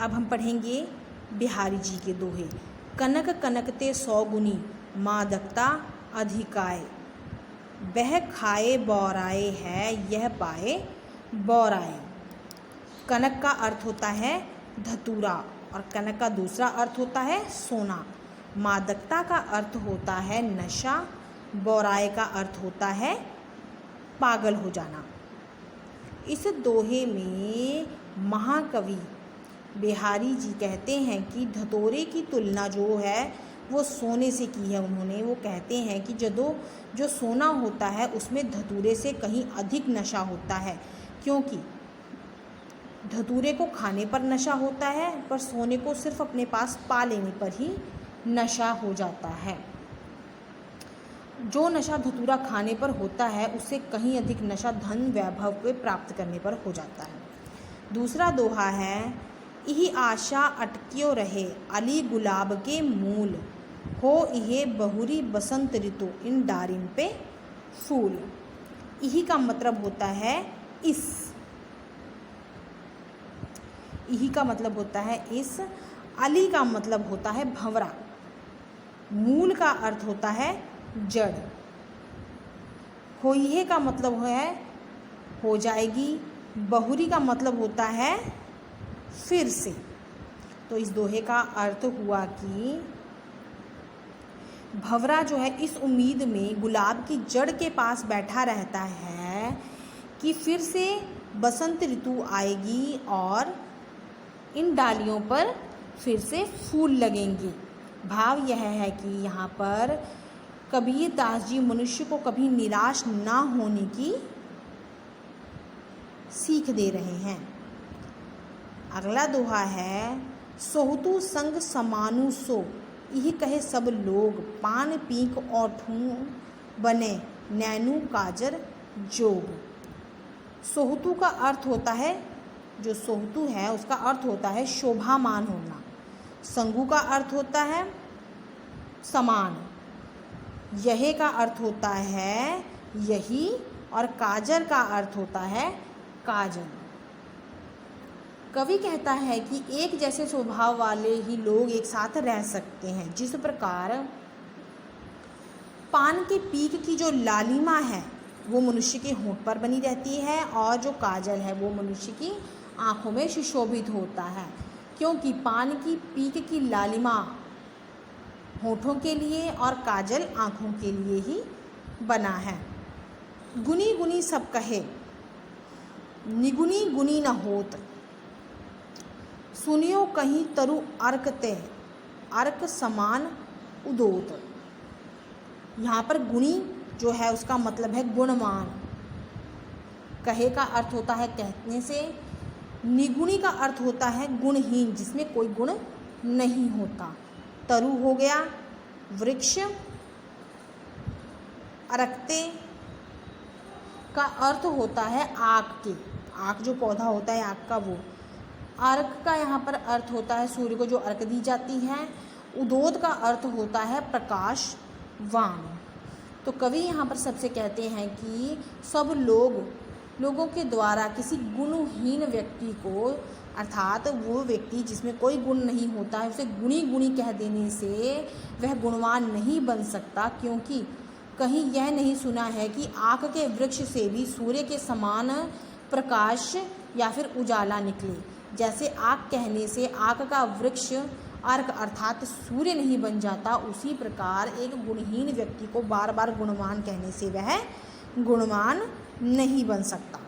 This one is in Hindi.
अब हम पढ़ेंगे बिहारी जी के दोहे। कनक कनकते 100 गुनी, मादकता अधिकाय। वह खाए बौराए है, यह पाए बौराए। कनक का अर्थ होता है धतूरा और कनक का दूसरा अर्थ होता है सोना। मादकता का अर्थ होता है नशा, बौराए का अर्थ होता है पागल हो जाना। इस दोहे में महाकवि बिहारी जी कहते हैं कि धतूरे की तुलना जो है वो सोने से की है उन्होंने। वो कहते हैं कि जो सोना होता है उसमें धतूरे से कहीं अधिक नशा होता है, क्योंकि धतूरे को खाने पर नशा होता है पर सोने को सिर्फ अपने पास पा लेने पर ही नशा हो जाता है। जो नशा धतूरा खाने पर होता है उससे कहीं अधिक नशा धन वैभव को प्राप्त करने पर हो जाता है। दूसरा दोहा है, इही आशा अटकियो रहे, अली गुलाब के मूल। हो इहे बहुरी बसंत ऋतु, इन डारिन पे फूल। इही का मतलब होता है इस, इही का मतलब होता है इस, अली का मतलब होता है भंवरा, मूल का अर्थ होता है जड़, होइहे का मतलब है हो जाएगी, बहुरी का मतलब होता है फिर से। तो इस दोहे का अर्थ हुआ कि भंवरा जो है इस उम्मीद में गुलाब की जड़ के पास बैठा रहता है कि फिर से बसंत ऋतु आएगी और इन डालियों पर फिर से फूल लगेंगे। भाव यह है कि यहाँ पर कबीर दास जी मनुष्य को कभी निराश ना होने की सीख दे रहे हैं। अगला दोहा है, सोहतु संग समानु सो, यही कहे सब लोग, पान पीक औठूं बने, नैनु काजर जोग। सोहतु का अर्थ होता है, जो सोहतु है उसका अर्थ होता है शोभामान होना। संगु का अर्थ होता है समान। यहे का अर्थ होता है यही और काजर का अर्थ होता है काजल। कवि कहता है कि एक जैसे स्वभाव वाले ही लोग एक साथ रह सकते हैं। जिस प्रकार पान के पीक की जो लालिमा है वो मनुष्य के होंठ पर बनी रहती है और जो काजल है वो मनुष्य की आँखों में सुशोभित होता है, क्योंकि पान की पीक की लालिमा होठों के लिए और काजल आँखों के लिए ही बना है। गुनी गुनी सब कहे, निगुनी गुनी न होत, सुनियो कहीं तरु अर्क ते, अर्क समान उदोत। यहाँ पर गुणी जो है उसका मतलब है गुणवान। कहे का अर्थ होता है कहने से, निगुणी का अर्थ होता है गुणहीन, जिसमें कोई गुण नहीं होता। तरु हो गया वृक्ष, अरक्ते का अर्थ होता है आग के, आग जो पौधा होता है आग का वो। अर्क का यहाँ पर अर्थ होता है सूर्य को जो अर्क दी जाती है। उदोत का अर्थ होता है प्रकाशवान। तो कवि यहाँ पर सबसे कहते हैं कि सब लोगों के द्वारा किसी गुणहीन व्यक्ति को, अर्थात वो व्यक्ति जिसमें कोई गुण नहीं होता है, उसे गुणी गुणी कह देने से वह गुणवान नहीं बन सकता, क्योंकि कहीं यह नहीं सुना है कि आक के वृक्ष से भी सूर्य के समान प्रकाश या फिर उजाला निकले। जैसे आग कहने से आग का वृक्ष अर्क अर्थात सूर्य नहीं बन जाता, उसी प्रकार एक गुणहीन व्यक्ति को बार बार गुणवान कहने से वह गुणवान नहीं बन सकता।